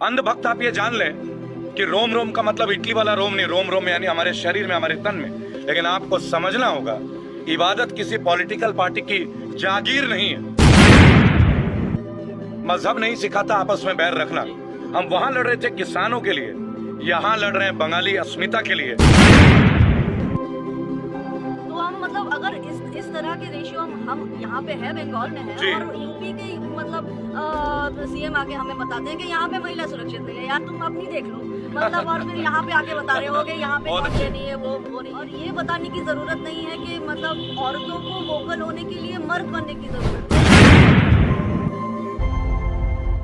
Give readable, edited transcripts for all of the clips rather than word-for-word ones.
अंधभक्त आप ये जान लें कि रोम रोम का मतलब इटली वाला रोम नहीं, रोम रोम यानी हमारे शरीर में, हमारे तन में। लेकिन आपको समझना होगा, इबादत किसी पॉलिटिकल पार्टी की जागीर नहीं है। मजहब नहीं सिखाता आपस में बैर रखना। हम वहां लड़ रहे थे किसानों के लिए, यहाँ लड़ रहे हैं बंगाली अस्मिता के लिए। तो हम मतलब अगर इस तरह के रेशियो हम यहाँ पे है, बंगाल में है, और यूपी के मतलब सीएम आके हमें बताते हैं कि यहाँ पे महिला सुरक्षित नहीं है, यार तुम अपनी देख लो मतलब, और फिर यहाँ पे आके बता रहे हो कि यहाँ पे नहीं है, वो नहीं। और ये बताने की जरूरत नहीं है कि मतलब औरतों को वोकल होने के लिए मर्द बनने की जरूरत है।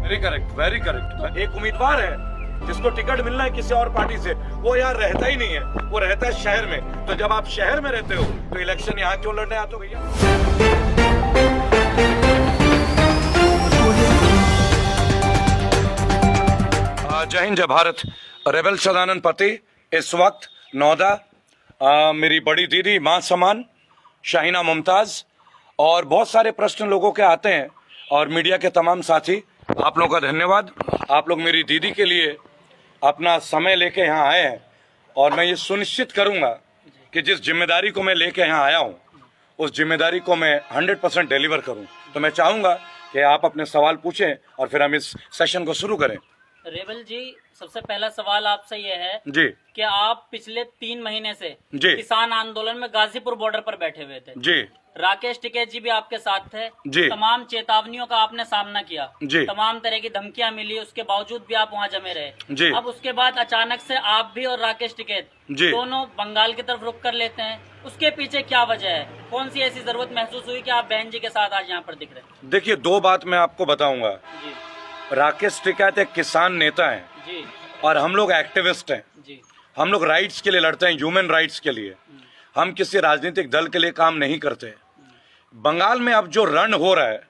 Very correct, very correct. एक उम्मीदवार है जिसको टिकट मिलना है किसी और पार्टी से, वो यहाँ रहता ही नहीं है, वो रहता है शहर में। तो जब आप शहर में रहते हो तो इलेक्शन यहाँ क्यों लड़ने आते हो भैया? जय हिंद, जय भारत। रेबल सदानंद पति इस वक्त नौदा, मेरी बड़ी दीदी मां समान शाहीना मुमताज, और बहुत सारे प्रश्न लोगों के आते हैं, और मीडिया के तमाम साथी, आप लोगों का धन्यवाद। आप लोग मेरी दीदी के लिए अपना समय लेके यहाँ आए हैं, और मैं ये सुनिश्चित करूँगा कि जिस जिम्मेदारी को मैं लेके यहाँ आया हूँ उस जिम्मेदारी को मैं 100% डिलीवर करूँ। तो मैं चाहूँगा कि आप अपने सवाल पूछें और फिर हम इस सेशन को शुरू करें। रेबल जी, सबसे पहला सवाल आपसे ये है जी कि आप पिछले 3 महीने से जी किसान आंदोलन में गाजीपुर बॉर्डर पर बैठे हुए थे। जी राकेश टिकैत जी भी आपके साथ थे जी। तमाम चेतावनियों का आपने सामना किया जी। तमाम तरह की धमकियां मिली, उसके बावजूद भी आप वहां जमे रहे जी। अब उसके बाद अचानक से आप भी और राकेश टिकैत दोनों बंगाल की तरफ रुख कर लेते हैं, उसके पीछे क्या वजह है? कौन सी ऐसी जरूरत महसूस हुई कि आप बहन जी के साथ आज यहाँ पर दिख रहे? देखिए, 2 बात मैं आपको बताऊंगा। राकेश टिकैत एक किसान नेता है जी, और हम लोग एक्टिविस्ट हैं जी। हम लोग राइट्स के लिए लड़ते हैं, ह्यूमन राइट्स के लिए। हम किसी राजनीतिक दल के लिए काम नहीं करते। बंगाल में अब जो रण हो रहा है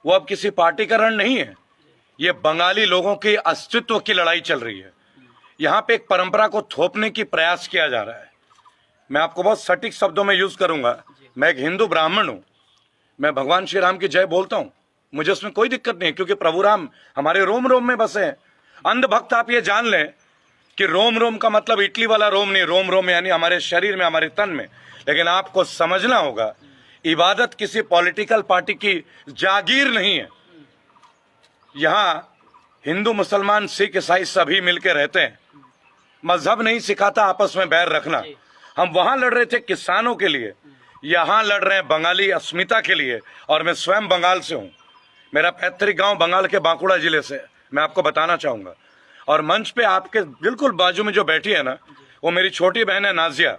वो अब किसी पार्टी का रण नहीं है, ये बंगाली लोगों के अस्तित्व की लड़ाई चल रही है। यहाँ पे एक परंपरा को थोपने की प्रयास किया जा रहा है। मैं आपको बहुत सटीक शब्दों में यूज करूंगा। मैं एक हिंदू ब्राह्मण हूं, मैं भगवान श्री राम की जय बोलता हूं, मुझे उसमें कोई दिक्कत नहीं, क्योंकि प्रभु राम हमारे रोम रोम में बसे हैं। अंधभक्त आप ये जान लें कि रोम रोम का मतलब इटली वाला रोम नहीं, रोम रोम यानी हमारे शरीर में, हमारे तन में। लेकिन आपको समझना होगा, इबादत किसी पॉलिटिकल पार्टी की जागीर नहीं है। यहाँ हिंदू, मुसलमान, सिख, ईसाई सभी मिलकर रहते हैं। मजहब नहीं सिखाता आपस में बैर रखना। हम वहां लड़ रहे थे किसानों के लिए, यहाँ लड़ रहे हैं बंगाली अस्मिता के लिए। और मैं स्वयं बंगाल से हूँ, मेरा पैतृक गांव बंगाल के बांकुड़ा जिले से, मैं आपको बताना चाहूंगा। और मंच पे आपके बिल्कुल बाजू में जो बैठी है ना, वो मेरी छोटी बहन है नाजिया।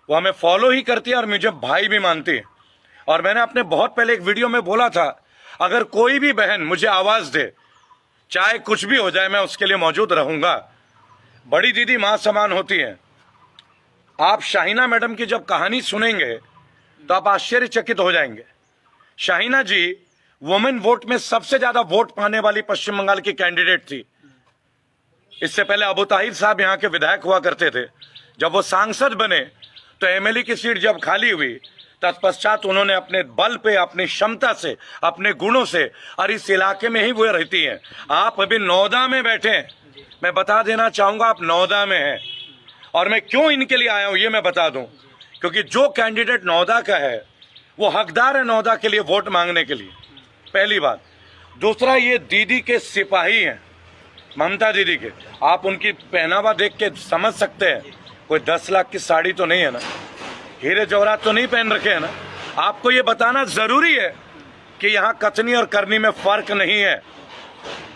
वो हमें फॉलो ही करती है और मुझे भाई भी मानती है। और मैंने अपने बहुत पहले एक वीडियो में बोला था, अगर कोई भी बहन मुझे आवाज दे, चाहे कुछ भी हो जाए, मैं उसके लिए मौजूद रहूंगा। बड़ी दीदी मां समान होती है। आप शाहीना मैडम की जब कहानी सुनेंगे तो आप आश्चर्यचकित हो जाएंगे। शाहीना जी वुमेन वोट में सबसे ज्यादा वोट पाने वाली पश्चिम बंगाल की कैंडिडेट थी। इससे पहले अबू ताहिर साहब यहाँ के विधायक हुआ करते थे। जब वो सांसद बने तो एमएलए की सीट जब खाली हुई, तत्पश्चात उन्होंने अपने बल पे, अपनी क्षमता से, अपने गुणों से, और इस इलाके में ही वो रहती हैं। आप अभी नौदा में बैठे हैं, मैं बता देना चाहूंगा आप नौदा में हैं। और मैं क्यों इनके लिए आया हूं ये मैं बता दूं, क्योंकि जो कैंडिडेट नौदा का है वो हकदार है नौदा के लिए वोट मांगने के लिए, पहली बात। दूसरा, ये दीदी के सिपाही हैं, ममता दीदी के। आप उनकी पहनावा देख के समझ सकते हैं, कोई 10 लाख की साड़ी तो नहीं है ना, हीरे जवाहरात तो नहीं पहन रखे हैं ना। आपको ये बताना जरूरी है कि यहाँ कथनी और करनी में फर्क नहीं है।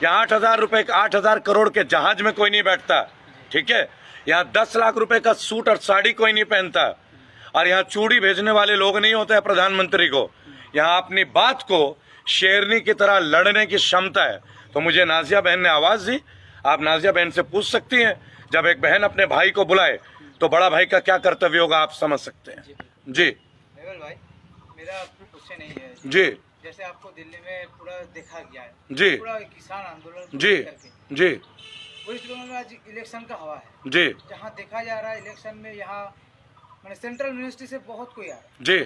यहाँ 8,000 रुपए, 8,000 करोड़ के जहाज में कोई नहीं बैठता, ठीक है। यहाँ 10 लाख रुपए का सूट और साड़ी कोई नहीं पहनता, और यहाँ चूड़ी भेजने वाले लोग नहीं होते हैं प्रधानमंत्री को। यहाँ अपनी बात को शेरनी की तरह लड़ने की क्षमता है। तो मुझे नाजिया बहन ने आवाज दी, आप नाजिया बहन से पूछ सकती हैं। जब एक बहन अपने भाई को बुलाए तो बड़ा भाई का क्या कर्तव्य होगा आप समझ सकते हैं। जी रेबल भाई, मेरा क्वेश्चन नहीं है जी। जैसे आपको दिल्ली में पूरा देखा गया है, जी, पूरा किसान आंदोलन जी जी, वेस्ट बंगाल में आज इलेक्शन का हवा है जी, जहाँ देखा जा रहा है इलेक्शन में, यहाँ मैंने सेंट्रल मिनिस्ट्री से बहुत कोई आ रहा है। जी,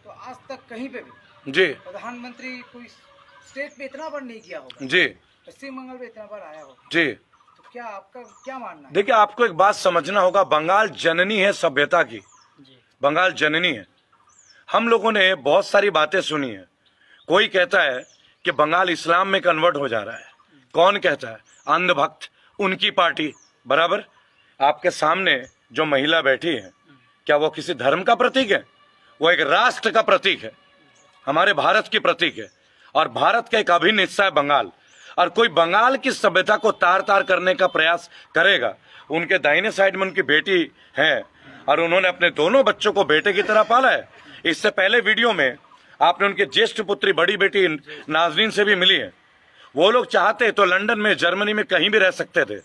तो आज तक कहीं पे भी जी, प्रधानमंत्री कोई स्टेट पे इतना बड़ नहीं किया होगा। जी, पश्चिम बंगाल में इतना बार आया हो, जी तो क्या आपका क्या मानना है? देखिए, आपको एक बात समझना होगा, बंगाल जननी है सभ्यता की, जी बंगाल जननी है। हम लोगों ने बहुत सारी बातें सुनी है। कोई कहता है कि बंगाल इस्लाम में कन्वर्ट हो जा रहा है, कौन कहता है? अंधभक्त, उनकी पार्टी, बराबर। आपके सामने जो महिला बैठी है, क्या वो किसी धर्म का प्रतीक है? वो एक राष्ट्र का प्रतीक है, हमारे भारत की प्रतीक है, और भारत का एक अभिन्न हिस्सा है बंगाल। और कोई बंगाल की सभ्यता को तार तार करने का प्रयास करेगा, उनके दाहिने साइड में उनकी बेटी है और उन्होंने अपने दोनों बच्चों को बेटे की तरह पाला है। इससे पहले वीडियो में आपने उनके ज्येष्ठ पुत्री बड़ी बेटी नाजरीन से भी मिली है। वो लोग चाहते तो लंदन में, जर्मनी में कहीं भी रह सकते थे।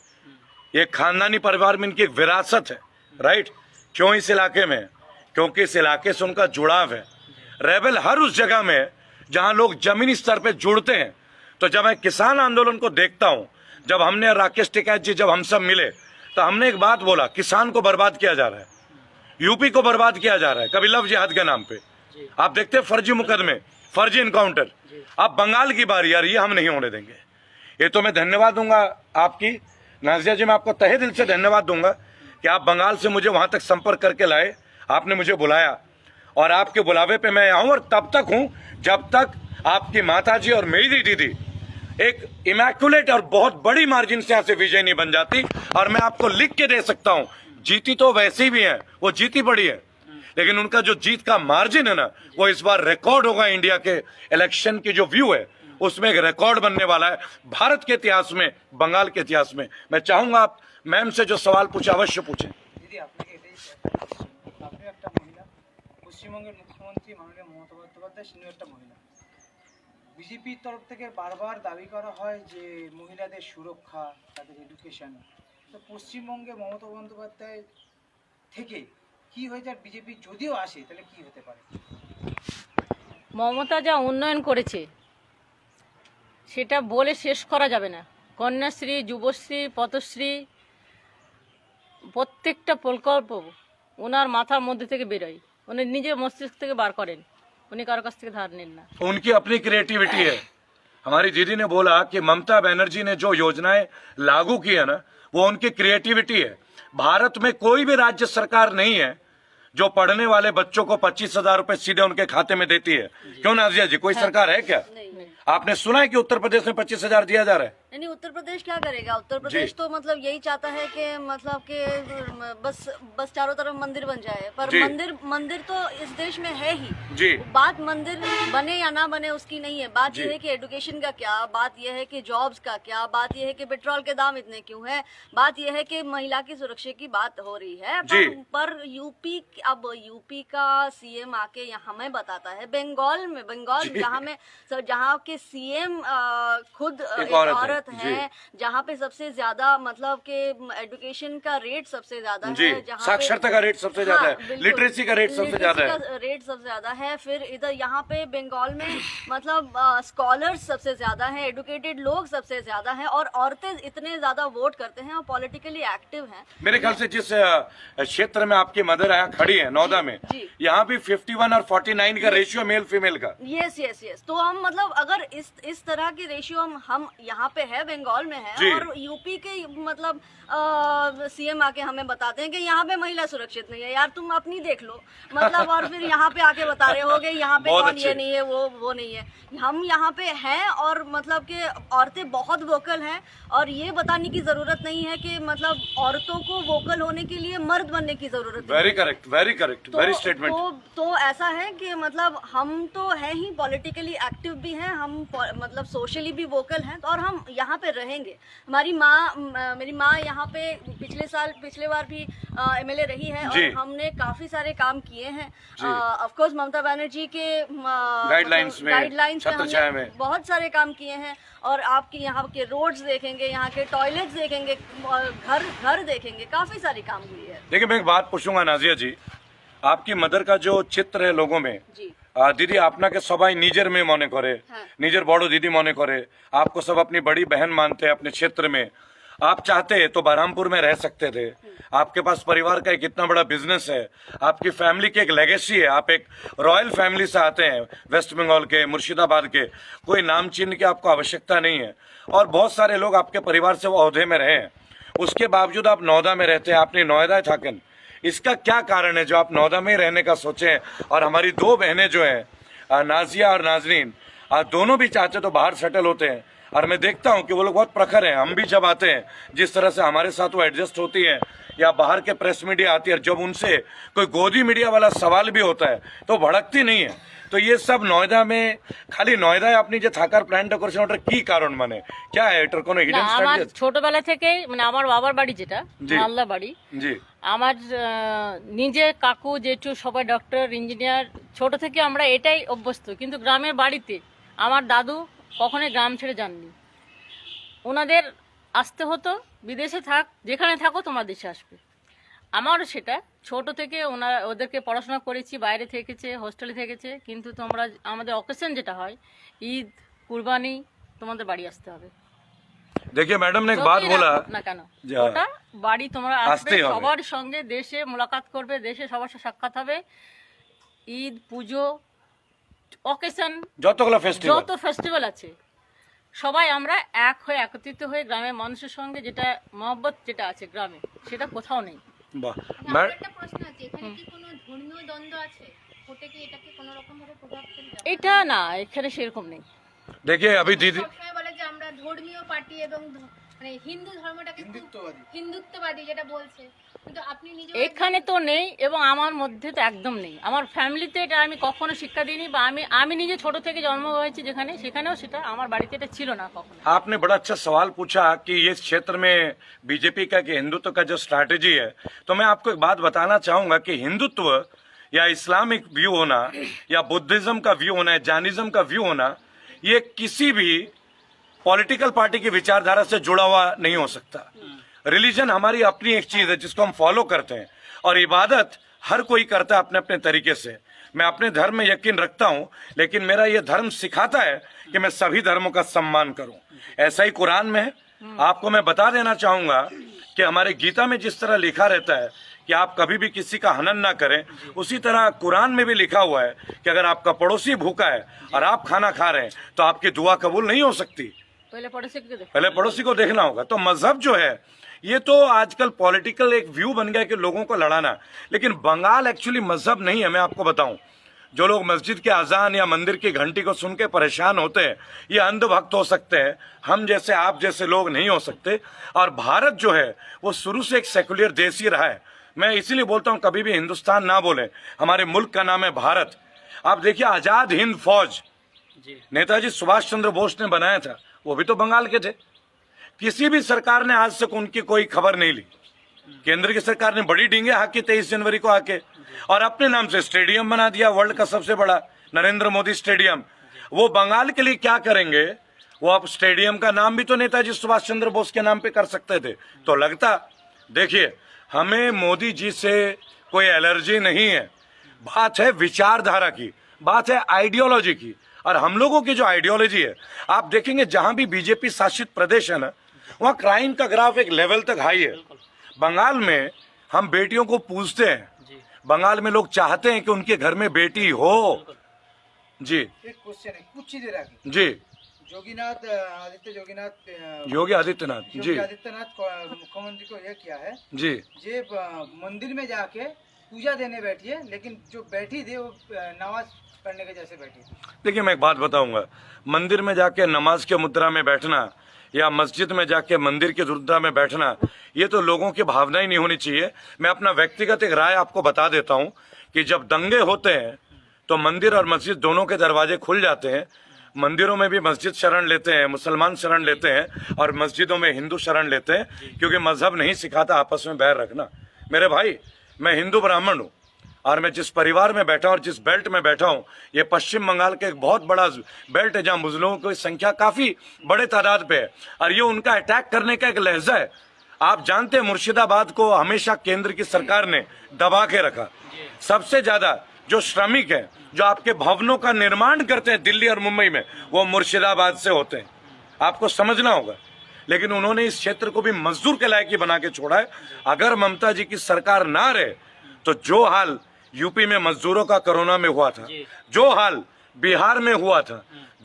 ये खानदानी परिवार में इनकी एक विरासत है, राइट। क्यों इस इलाके में? क्योंकि इस इलाके से उनका जुड़ाव है। रेबल हर उस जगह में जहां लोग जमीनी स्तर पे जुड़ते हैं। तो जब मैं किसान आंदोलन को देखता हूं, जब हमने राकेश टिकैत जी जब हम सब मिले, तो हमने एक बात बोला, किसान को बर्बाद किया जा रहा है, यूपी को बर्बाद किया जा रहा है, कभी लव जिहाद के नाम पे। आप देखते हैं फर्जी मुकदमे, फर्जी इनकाउंटर। अब बंगाल की बारी आ रही है, हम नहीं होने देंगे। ये तो मैं धन्यवाद दूंगा आपकी नाजिया जी, मैं आपको तहे दिल से धन्यवाद दूंगा कि आप बंगाल से मुझे वहां तक संपर्क करके लाए, आपने मुझे बुलाया और आपके बुलावे पे मैं आऊं, और तब तक हूं जब तक आपकी माताजी और मेरी दीदी एक इमैक्युलेट और बहुत बड़ी मार्जिन से यहां से विजय नहीं बन जाती। और मैं आपको लिख के दे सकता हूं, जीती तो वैसी भी है, वो जीती पड़ी है, लेकिन उनका जो जीत का मार्जिन है ना, वो इस बार रिकॉर्ड होगा। इंडिया के इलेक्शन की जो व्यू है, उसमें एक रिकॉर्ड बनने वाला है भारत के इतिहास में, बंगाल के इतिहास में। मैं चाहूंगा आप मैम से जो सवाल पूछे अवश्य पूछें। दीदी आपने একটা মহিলা, পশ্চিমবঙ্গের মুখ্যমন্ত্রী মাননীয় মমতা বন্দ্যোপাধ্যায়, তিনি একটা মহিলা। বিজেপির তরফ থেকে বারবার দাবি করা হয় যে মহিলাদের সুরক্ষা, তাদের এডুকেশন। তো পশ্চিমবঙ্গে মমতা বন্দ্যোপাধ্যায় থেকে কি হয়ে যায়, বিজেপি যদিও আসে তাহলে কি হতে পারে? মমতা যা উন্নয়ন করেছে সেটা বলে শেষ করা যাবে না। কন্যাশ্রী, যুবশ্রী, পথশ্রী, প্রত্যেকটা প্রকল্প ওনার মাথার মধ্যে থেকে বেরোয়, উনি নিজের মস্তিষ্ক থেকে বার করেন, উনি কারো কাছ থেকে ধার নেন না। उनकी अपनी क्रिएटिविटी है। हमारी दीदी ने बोला कि ममता बनर्जी ने जो योजनाएं लागू की है ना, वो उनकी क्रिएटिविटी है। भारत में कोई भी राज्य सरकार नहीं है जो पढ़ने वाले बच्चों को 25,000 रुपए सीधे उनके खाते में देती है। क्यों नाजिया जी, कोई सरकार है क्या? आपने सुना है कि उत्तर प्रदेश में 25,000 दिया जा रहा है? नहीं, उत्तर प्रदेश क्या करेगा? उत्तर प्रदेश तो मतलब यही चाहता है कि मतलब कि बस चारों तरफ मंदिर बन जाए, पर मंदिर तो इस देश में है ही जी। बात मंदिर बने या ना बने उसकी नहीं है। बात यह है कि एडुकेशन का क्या, बात यह है कि जॉब्स का क्या, बात यह है कि पेट्रोल के दाम इतने क्यों है, बात यह है कि महिला की सुरक्षा की बात हो रही है। पर यूपी का सीएम आके यहाँ में बताता है, बंगाल जहाँ के सीएम खुद एक औरत है, जहाँ पे सबसे ज्यादा मतलब के एजुकेशन का रेट सबसे ज्यादा है, जहाँ साक्षरता का रेट सबसे ज्यादा है, लिटरेसी का रेट सबसे ज्यादा है। फिर इधर यहाँ पे बंगाल में मतलब स्कॉलर्स सबसे ज्यादा है, एडुकेटेड लोग सबसे ज्यादा है, और औरतें इतने ज्यादा वोट करते हैं और पॉलिटिकली एक्टिव हैं। मेरे ख्याल से जिस क्षेत्र में आपकी मदर यहाँ खड़ी है, नौदा में, यहाँ भी 51 और 49 का रेशियो मेल फीमेल का। यस। तो हम मतलब अगर इस तरह की रेशियो हम यहाँ पे है, बंगाल में है, और यूपी के मतलब सीएम आके हमें बताते हैं कि यहाँ पे महिला सुरक्षित नहीं है। यार तुम अपनी देख लो, मतलब और फिर यहाँ पे आके बता रहे होगे यहाँ पे कौन ये नहीं है, वो नहीं है। हम यहाँ पे हैं और मतलब कि औरतें बहुत वोकल हैं, और ये बताने की जरूरत नहीं है कि मतलब औरतों को वोकल होने के लिए मर्द बनने की जरूरत है। Very correct, very statement. तो ऐसा है कि मतलब हम तो है ही, पॉलिटिकली एक्टिव भी हैं, हम मतलब सोशली भी वोकल हैं, और हम यहाँ पे रहेंगे। मेरी माँ यहाँ पे पिछले बार भी एमएलए रही है, और हमने काफी सारे काम किए हैं। ऑफ कोर्स ममता बनर्जी के गाइडलाइंस में बहुत सारे काम किए हैं, और आपके यहाँ के रोड्स देखेंगे, यहाँ के टॉयलेट्स देखेंगे, घर देखेंगे, काफी सारे काम हुए हैं। देखिए, मैं एक बात पूछूंगा नाजिया जी, आपकी मदर का जो चित्र है लोगों में, দিদি আপনাকে সবাই নিজের মেয়ে মনে করে, নিজের বড় দিদি মনে করে, आपको सब अपनी बड़ी बहन मानते हैं अपने क्षेत्र में। आप चाहते तो बरहमपुर में रह सकते थे, आपके पास परिवार का एक इतना बड़ा बिजनेस है, आपकी फैमिली की एक लेगेसी है, आप एक रॉयल फैमिली से आते हैं, वेस्ट बंगाल के, मुर्शिदाबाद के, कोई नाम चिन्ह की आपको आवश्यकता नहीं है, और बहुत सारे लोग आपके परिवार से वो ओहदे में रहे हैं, उसके बावजूद आप नौदा में रहते हैं, आपने नोएडा थाकन। इसका क्या कारण है जो आप नौदा में रहने का सोचें? और हमारी दो बहनें जो हैं, नाजिया और नाजरीन, दोनों भी चाहते तो बाहर सेटल होते हैं, और मैं देखता हूं कि वो लोग बहुत प्रखर हैं। हम भी जब आते हैं, जिस तरह से हमारे साथ वो एडजस्ट होती हैं, या बाहर के प्रेस मीडिया आती है, जब उनसे कोई गोदी मीडिया वाला सवाल भी होता है तो भड़कती नहीं है। तो ये सब नोएडा में, खाली नोएडा अपनी जो থাকার প্ল্যানটা করেছেন ওটার কি কারণ, মানে क्या है এটার কোনো হিডেন আমার স্ট্র্যাটেজি? ছোটবেলা থেকে মানে আমার বাবার বাড়ি যেটা মালদা বাড়ি, জি, আমার নিজে কাকু জেঠু সবাই ডক্টর ইঞ্জিনিয়ার, ছোট থেকে আমরা এটাই অভ্যস্ত। কিন্তু গ্রামের বাড়িতে আমার দাদু কখনোই গ্রাম ছেড়ে যাননি, ওনাদের আসতে হতো বিদেশে থাক, যেখানে থাকো তোমার দেশে আসবে। আমারও সেটা ছোট থেকে ওদেরকে পড়াশোনা করেছি, বাইরে থেকেছে, হোস্টেলে থেকেছে, কিন্তু তোমরা আমাদের অকেশন যেটা হয় ঈদ কুরবানি তোমাদের বাড়ি আসতে হবে। देखिए मैडम ने एक बात बोला, না কেন যা- ওটা বাড়ি তোমরা আসবে, আসতেই হবে। সবার সঙ্গে দেশে মোলাকাত করবে, দেশে সবার সাথে সাক্ষাৎ হবে, ঈদ পুজো অকেশন যতগুলো ফেস্টিভ্যাল, যত ফেস্টিভ্যাল আছে সবাই আমরা এক হয়ে একত্রিত হয়ে গ্রামের মানুষের সঙ্গে যেটা মহব্বত যেটা আছে গ্রামে, সেটা কোথাও নেই। বাহ, আমার একটা প্রশ্ন আছে, এখানে কি কোনো ধর্মীয় দ্বন্দ্ব আছে? ভোটে কি এটাকে কোনো রকম ভাবে প্রভাব ফেলবে? এটা না, এখানে সেরকম নেই। देखिए अभी दीदी, সবসময় বলে যে আমরা ধর্মীয় পার্টি এবং মানে হিন্দু ধর্মটাকে খুব হিন্দুত্ববাদী। হিন্দুত্ববাদী যেটা বলছে, কিন্তু আপনি নিজে এখানে তো নেই, এবং আমার মধ্যে তো একদম নেই। আমার ফ্যামিলিতে এটা আমি কখনো শিক্ষা দিইনি, বা আমি নিজে ছোট থেকে জন্ম হয়েছি যেখানে, সেখানেও সেটা আমার বাড়িতে এটা ছিল না কখনো। आपने बड़ा अच्छा सवाल पूछा कि इस क्षेत्र में बीजेपी का कि हिंदुत्व का जो स्ट्रैटेजी है, तो मैं आपको एक बात बताना चाहूंगा कि हिंदुत्व या इस्लामिक व्यू होना या बुद्धिज्म का व्यू होना या जैनिज्म का व्यू होना, ये किसी भी पॉलिटिकल पार्टी की विचारधारा से जुड़ा हुआ नहीं हो सकता। रिलीजन हमारी अपनी एक चीज है जिसको हम फॉलो करते हैं, और इबादत हर कोई करता है अपने अपने तरीके से। मैं अपने धर्म में यकीन रखता हूं, लेकिन मेरा ये धर्म सिखाता है कि मैं सभी धर्मों का सम्मान करूं। ऐसा ही कुरान में है। आपको मैं बता देना चाहूंगा कि हमारे गीता में जिस तरह लिखा रहता है कि आप कभी भी किसी का हनन ना करें, उसी तरह कुरान में भी लिखा हुआ है कि अगर आपका पड़ोसी भूखा है और आप खाना खा रहे हैं तो आपकी दुआ कबूल नहीं हो सकती, पहले पड़ोसी को देखो। पहले पड़ोसी को देखना होगा। तो मजहब जो है, ये तो आजकल पॉलिटिकल एक व्यू बन गया कि लोगों को लड़ाना, लेकिन बंगाल एक्चुअली मजहब नहीं है। मैं आपको बताऊं, जो लोग मस्जिद के अजान या मंदिर की घंटी को सुन के परेशान होते हैं, ये अंधभक्त हो सकते हैं, हम जैसे आप जैसे लोग नहीं हो सकते। और भारत जो है वो शुरू से एक सेकुलर देश ही रहा है। मैं इसीलिए बोलता हूं कभी भी हिंदुस्तान ना बोले, हमारे मुल्क का नाम है भारत। आप देखिए आजाद हिंद फौज नेताजी सुभाष चंद्र बोस ने बनाया था, वो भी तो बंगाल के थे। किसी भी सरकार ने आज तक उनकी कोई खबर नहीं ली। केंद्र की सरकार ने बड़ी डींगे हाकी 23 जनवरी को आके, और अपने नाम से स्टेडियम बना दिया, वर्ल्ड का सबसे बड़ा नरेंद्र मोदी स्टेडियम। वो बंगाल के लिए क्या करेंगे? वो अब स्टेडियम का नाम भी तो नेताजी सुभाष चंद्र बोस के नाम पे कर सकते थे। तो लगता, देखिए हमें मोदी जी से कोई एलर्जी नहीं है, बात है विचारधारा की, बात है आइडियोलॉजी की। और हम लोगों की जो आइडियोलॉजी है, आप देखेंगे जहां भी बीजेपी शासित प्रदेश है ना, वहां क्राइम का ग्राफ एक लेवल तक हाई है। बंगाल में हम बेटियों को पूछते हैं, बंगाल में लोग चाहते हैं कि उनके घर में बेटी हो। जी एक क्वेश्चन है, कुछ ही देर आगे जी, যোগীনাথ যোগীনাথ योगी आदित्यनाथ जी योगी आदित्यनाथ मुख्यमंत्री को यह किया है जी, जे मंदिर में जाके पूजा देने बैठी है, लेकिन जो बैठी थी वो नमाज पढ़ने के जैसे बैठी थी। देखिए मैं एक बात बताऊंगा, मंदिर में जाके नमाज के मुद्रा में बैठना या मस्जिद में जाके मंदिर की मुद्रा में बैठना, ये तो लोगों की भावना ही नहीं होनी चाहिए। मैं अपना व्यक्तिगत एक राय आपको बता देता हूं कि जब दंगे होते हैं तो मंदिर और मस्जिद दोनों के दरवाजे खुल जाते हैं। मंदिरों में भी मस्जिद शरण लेते हैं, मुसलमान शरण लेते हैं, और मस्जिदों में हिंदू शरण लेते हैं, क्योंकि मजहब नहीं सिखाता आपस में बैर रखना। मेरे भाई, मैं हिंदू ब्राह्मण हूँ, और मैं जिस परिवार में बैठा हूँ और जिस बेल्ट में बैठा हूँ, ये पश्चिम बंगाल के एक बहुत बड़ा बेल्ट है जहाँ मुस्लिमों की संख्या काफी बड़े तादाद पे है, और ये उनका अटैक करने का एक लहजा है। आप जानते हैं मुर्शिदाबाद को हमेशा केंद्र की सरकार ने दबा के रखा। सबसे ज्यादा जो श्रमिक है, जो आपके भवनों का निर्माण करते हैं दिल्ली और मुंबई में, वो मुर्शिदाबाद से होते हैं। आपको समझना होगा, लेकिन उन्होंने इस क्षेत्र को भी मजदूर के लायक ही बना के छोड़ा है। अगर ममता जी की सरकार ना रहे तो जो हाल यूपी में मजदूरों का कोरोना में हुआ था, जो हाल बिहार में हुआ था,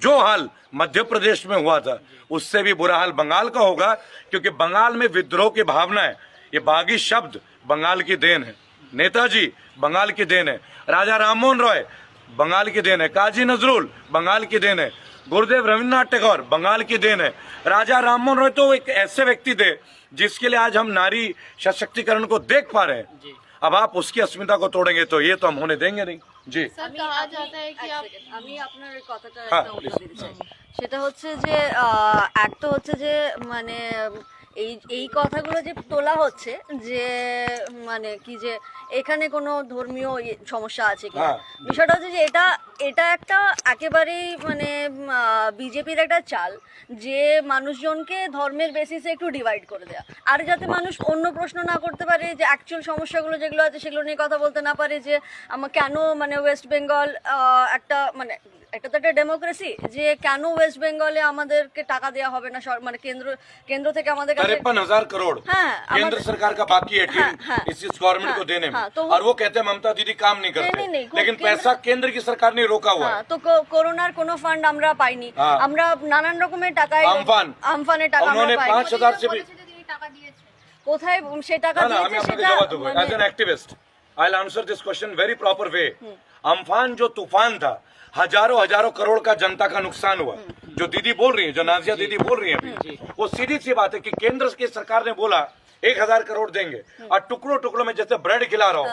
जो हाल मध्य प्रदेश में हुआ था, उससे भी बुरा हाल बंगाल का होगा। क्योंकि बंगाल में विद्रोह की भावना है। ये बागी शब्द बंगाल की देन है, नेताजी बंगाल की देन है, राजा राममोहन रॉय बंगाल की देन है, काजी नजरुल बंगाल की देन है, गुरुदेव रविन्द्रनाथ टैगोर बंगाल की देन है। राजा राममोहन रॉय तो एक ऐसे व्यक्ति थे जिसके लिए आज हम नारी सशक्तिकरण को देख पा रहे हैं। अब आप उसकी अस्मिता को तोड़ेंगे तो ये तो हम होने देंगे नहीं। জি স্যার কहा जाता है कि आप আমি আপনার এই কথাটা হ্যাঁ, একটা উত্তর দিতে চাই। সেটা হচ্ছে যে এক তো হচ্ছে যে মানে এই কথাগুলো যে তোলা হচ্ছে যে মানে কি যে এখানে কোনো ধর্মীয় সমস্যা আছে কি, হ্যাঁ। বিষয়টা হচ্ছে যে এটা একটা একেবারেই মানে বিজেপির একটা চাল যে মানুষজনকে ধর্মের বেসিসে একটু ডিভাইড করে দেয়া, আর যাতে মানুষ অন্য প্রশ্ন না করতে পারে, যে অ্যাকচুয়াল সমস্যাগুলো যেগুলো আছে সেগুলো নিয়ে কথা বলতে না পারে, যে কেন মানে ওয়েস্ট বেঙ্গল একটা মানে এটা তো একটা ডেমোক্রেসি, যে কেন ওয়েস্ট বেঙ্গলে আমাদেরকে টাকা দেওয়া হবে না, মানে কেন্দ্র থেকে আমাদের কাছে 53,000 करोड़ हाँ, केंद्र सरकार का बाकी है हाँ, हाँ, इस गवर्नमेंट को हाँ, देने में, हाँ, तो और वो कहते हैं ममता दीदी काम नहीं करते, नहीं, लेकिन केंद्र- पैसा केंद्र की सरकार ने रोका हुआ है। হ্যাঁ, তো করোনার কোনো ফান্ড আমরা পাইনি, হ্যাঁ। আমরা নানান রকমের টাকা আমফানের টাকা আমরা उन्होंने পাইনি। 5,000 से भी বলেছে যে তিনি টাকা দিয়েছেন। কোথায় সে টাকা ना हमें দিয়েছে आपको সেটা जवाब दूंगा as an activist I will answer this question very proper way. Amphan जो तूफान था, हजारों करोड़ का जनता का नुकसान हुआ। जो दीदी बोल रही है, जो नाजिया दीदी बोल रही है अभी, वो सीधी सी बात है कि केंद्र की सरकार ने बोला 1,000 करोड़ देंगे, और टुकड़ों टुकड़ों में जैसे ब्रेड खिला रहा हो,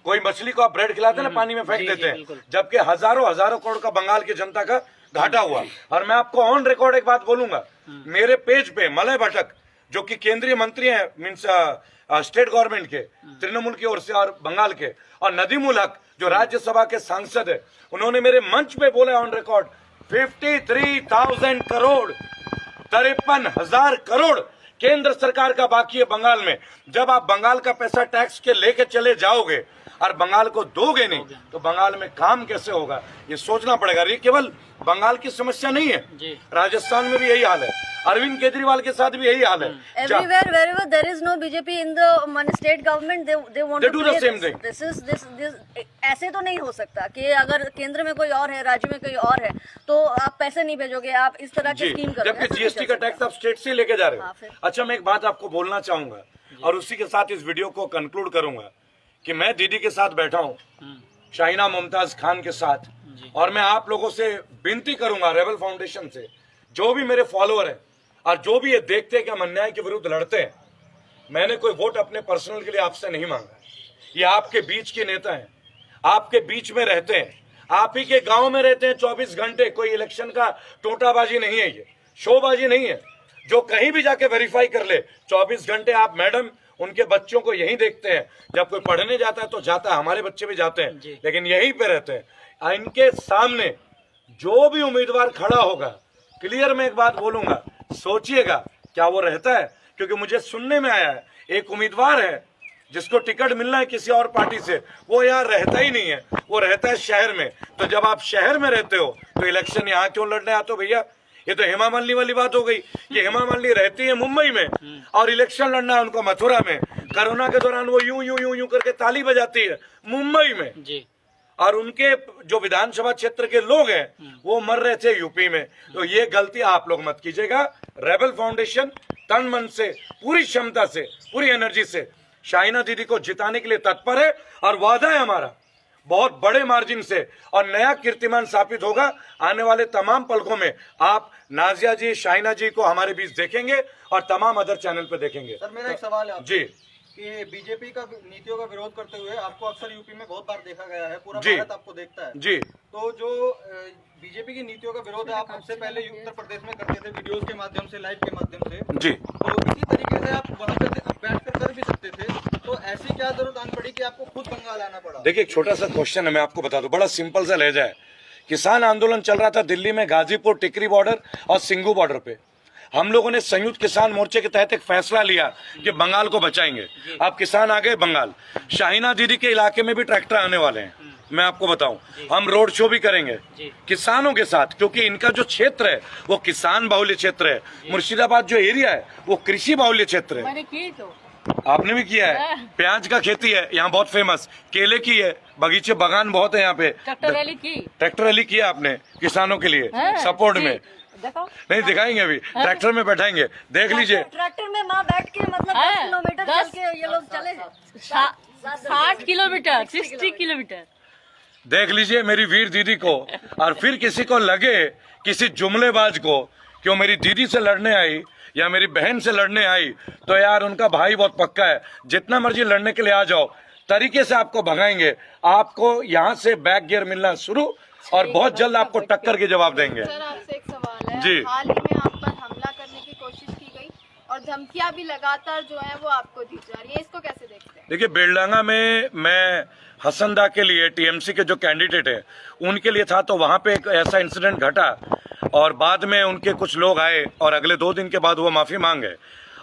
कोई मछली को आप ब्रेड खिलाते हैं ना, पानी में फेंक देते हैं, जबकि हजारों करोड़ का बंगाल की जनता का घाटा हुआ। और मैं आपको ऑन रिकॉर्ड एक बात बोलूंगा, मेरे पेज पे मलय भट्टक जो कि केंद्रीय मंत्री हैं, मीन्स स्टेट गवर्नमेंट के तृणमूल की ओर से और बंगाल के, और नदीमुल हक जो राज्यसभा के सांसद है, उन्होंने मेरे मंच पे बोला ऑन रिकॉर्ड 53,000 करोड़ 53,000 करोड़ केंद्र सरकार का बाकी है बंगाल में। जब आप बंगाल का पैसा टैक्स के लेके चले जाओगे और बंगाल को दोगे नहीं, तो बंगाल में काम कैसे होगा, ये सोचना पड़ेगा। ये केवल बंगाल की समस्या नहीं है, राजस्थान में भी यही हाल है, अरविंद केजरीवाल के साथ भी यही हाल है। Everywhere, wherever there is no BJP in the state government, they want They to do the play same this. thing. This ऐसे तो नहीं हो सकता कि अगर केंद्र में कोई और है, राज्य में कोई और है, तो आप पैसे नहीं भेजोगे, आप इस तरह की जी, स्कीम करोगे। जबकि ऐसा नहीं जीएसटी चल का टैक्स सकता। आप स्टेट से लेके जा रहे हाँ, हो। फिर। अच्छा, मैं एक बात आपको बोलना चाहूंगा और उसी के साथ इस वीडियो को कंक्लूड करूंगा कि मैं दीदी के साथ बैठा हूं, शाहीना मुमताज खान के साथ, और मैं आप लोगों से विनती करूंगा, रेबल फाउंडेशन से, जो भी मेरे फॉलोअर हैं और जो भी ये देखते हैं कि हम अन्याय के विरुद्ध लड़ते हैं, मैंने कोई वोट अपने पर्सनल के लिए आपसे नहीं मांगा। ये आपके बीच के नेता हैं, आपके बीच में रहते हैं, आप ही के गांव में रहते हैं 24 घंटे। कोई इलेक्शन का टोटाबाजी नहीं है, ये शोबाजी नहीं है। जो कहीं भी जाके वेरीफाई कर ले, 24 घंटे आप मैडम उनके बच्चों को यहीं देखते हैं। जब कोई पढ़ने जाता है तो जाता है, हमारे बच्चे भी जाते हैं, लेकिन यहीं पे रहते हैं। इनके सामने जो भी उम्मीदवार खड़ा होगा, क्लियर मैं एक बात बोलूंगा, सोचिएगा क्या वो रहता है, क्योंकि मुझे सुनने में आया है एक उम्मीदवार है जिसको टिकट मिलना है किसी और पार्टी से, वो यहाँ रहता ही नहीं है, वो रहता है शहर में। तो जब आप शहर में रहते हो तो इलेक्शन यहाँ क्यों लड़ने आते हो भैया? ये तो हेमा मालिनी वाली बात हो गई। ये हेमा मालिनी रहती है मुंबई में और इलेक्शन लड़ना है उनको मथुरा में। कोरोना के दौरान वो यूं करके ताली बजाती है मुंबई में जी, और उनके जो विधानसभा क्षेत्र के लोग हैं वो मर रहे थे यूपी में। तो ये गलती आप लोग मत कीजिएगा। रेबल फाउंडेशन तन मन से, पूरी क्षमता से, पूरी एनर्जी से शाहीना दीदी को जिताने के लिए तत्पर है, और वादा है हमारा बहुत बड़े मार्जिन से, और नया कीर्तिमान स्थापित होगा। आने वाले तमाम पलकों में आप नाजिया जी, शाहीना जी को हमारे बीच देखेंगे और तमाम अदर चैनल पे देखेंगे। सर मेरा एक सवाल है आपसे जी कि बीजेपी का नीतियों का विरोध करते हुए आपको अक्सर यूपी में बहुत बार देखा गया है, पूरा जी। भारत आपको देखता है। जी तो जो बीजेपी की नीतियों का विरोध है, आप हमसे पहले उत्तर प्रदेश में करते थे वीडियोस के माध्यम से, लाइव के माध्यम से, जी तो इसी तरीके से आप वहाँ पे बैठ कर भी सकते थे। तो ऐसी क्या जरूरत आन पड़ी कि आपको खुद बंगाल आना पड़ा? देखिए, एक छोटा सा क्वेश्चन है, मैं आपको बता दूं, बड़ा सिंपल सा लहजा है। किसान आंदोलन चल रहा था दिल्ली में, गाजीपुर टिकरी बॉर्डर और सिंगू बॉर्डर पे। हम लोगों ने संयुक्त किसान मोर्चे के तहत एक फैसला लिया कि बंगाल को बचाएंगे। अब किसान आ गए बंगाल। शाहीना दीदी के इलाके में भी ट्रैक्टर आने वाले हैं, मैं आपको बताऊं, हम रोड शो भी करेंगे किसानों के साथ, क्योंकि इनका जो क्षेत्र है वो किसान बाहुल्य क्षेत्र है। मुर्शिदाबाद जो एरिया है वो कृषि बाहुल्य क्षेत्र है। मैंने की तो आपने भी किया है। प्याज का खेती है यहाँ बहुत फेमस, केले की है, बगीचे बागान बहुत है यहाँ पे। ट्रैक्टर रैली की, ट्रैक्टर रैली किया आपने किसानों के लिए सपोर्ट में। देखो नहीं दिखाएंगे अभी, ट्रैक्टर में बैठाएंगे, देख लीजिए। ट्रैक्टर में माँ बैठ के मतलब 10 किलोमीटर चल के ये लोग चले हैं। 60 किलोमीटर, 60 किलोमीटर। देख लीजिए मेरी वीर दीदी को। और फिर किसी को लगे, किसी जुमलेबाज को, कि वो मेरी दीदी से लड़ने आई या मेरी बहन से लड़ने आई, तो यार उनका भाई बहुत पक्का है, जितना मर्जी लड़ने के लिए आ जाओ, तरीके से आपको भगाएंगे। आपको यहाँ से बैक गियर मिलना शुरू, और बहुत जल्द आपको टक्कर के जवाब देंगे। सर आपसे एक सवाल है, जी। हाल ही में आप पर हमला करने की कोशिश की गई और धमकियां भी लगातार जो है वो आपको दी जा रही है, इसको कैसे देखते हैं? देखिए बेलडांगा में मैं हसनदा के लिए, टीएमसी के जो कैंडिडेट है उनके लिए था, तो वहां पे एक ऐसा इंसिडेंट घटा और बाद में उनके कुछ लोग आए और अगले 2 दिन के बाद वो माफी मांग गए।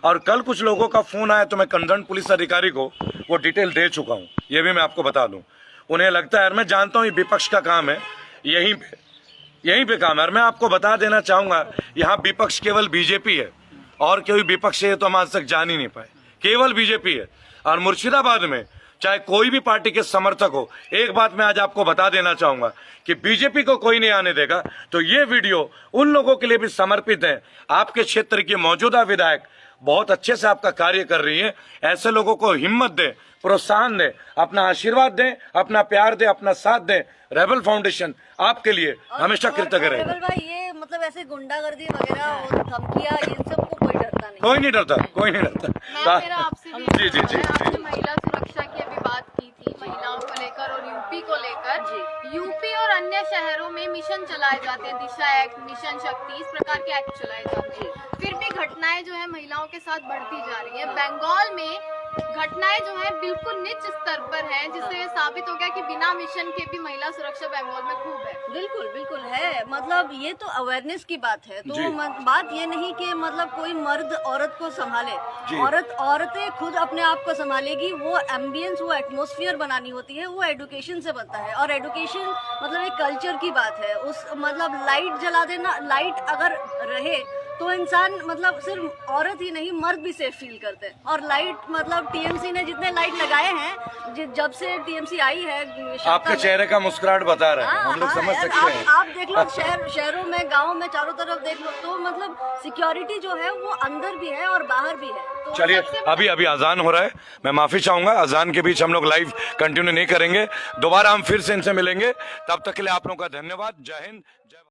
और कल कुछ लोगों का फोन आया तो मैं कंसर्न पुलिस अधिकारी को वो डिटेल दे चुका हूँ, ये भी मैं आपको बता दूं। उन्हें लगता है, मैं जानता हूँ ये विपक्ष का काम है, यहीं पे काम है। और मैं आपको बता देना चाहूंगा, यहाँ विपक्ष केवल बीजेपी है, और कोई विपक्ष है तो हम आज तक जान ही नहीं पाए, केवल बीजेपी है। और मुर्शिदाबाद में चाहे कोई भी पार्टी के समर्थक हो, एक बात मैं आज आपको बता देना चाहूंगा कि बीजेपी को कोई नहीं आने देगा। तो ये वीडियो उन लोगों के लिए भी समर्पित है। आपके क्षेत्र की मौजूदा विधायक बहुत अच्छे से आपका कार्य कर रही है, ऐसे लोगों को हिम्मत दें, प्रोत्साहन दें, अपना आशीर्वाद दें, अपना प्यार दें, अपना साथ दें। रेबल फाउंडेशन आपके लिए हमेशा कृतज्ञ रहेगा। रेबल भाई, ये मतलब ऐसे गुंडागर्दी वगैरह और धमकियां, ये सबको कोई डरता नहीं? कोई नहीं डरता, कोई नहीं डरता। मैम मेरा आपसे भी जी जी जी जी। आपने महिला सुरक्षा की अभी बात की थी, महिलाओं को लेकर और यूपी को लेकर। यूपी और अन्य शहरों में मिशन चलाए जाते हैं, दिशा एक्ट, मिशन शक्ति, इस प्रकार के एक्ट चलाए जाते हैं, फिर भी घटनाएं जो है महिलाओं के साथ बढ़ती जा रही है। बंगाल में घटनाएं जो है बिल्कुल निच स्तर पर हैं, जिससे साबित हो गया कि बिना मिशन के भी महिला सुरक्षा बंगाल में खूब है। बिल्कुल बिल्कुल है, मतलब ये तो अवेयरनेस की बात है। तो बात ये नहीं कि मतलब कोई मर्द औरत को संभाले, औरतें खुद अपने आप को संभालेगी। वो एम्बियंस, वो एटमॉस्फेयर बनानी होती है, वो एडुकेशन से बनता है। और एडुकेशन मतलब एक कल्चर की बात है। उस मतलब लाइट जला देना, लाइट अगर रहे तो इंसान मतलब सिर्फ औरत ही नहीं मर्द भी सेफ फील करते हैं। और लाइट मतलब टीएमसी ने जितने लाइट लगाए हैं, जब से टीएमसी आई है, आपके चेहरे का मुस्कुराहट बता रहे हैं, हम लोग समझ सकते हैं। आप देख लो शहरों में, गाँव में, चारों तरफ देख लो, तो मतलब सिक्योरिटी जो है वो अंदर भी है और बाहर भी है। तो चलिए अभी अजान हो रहा है, मैं माफी चाहूंगा, अजान के बीच हम लोग लाइव कंटिन्यू नहीं करेंगे। दोबारा हम फिर से इनसे मिलेंगे, तब तक के लिए आप लोगों का धन्यवाद। जय हिंद, जय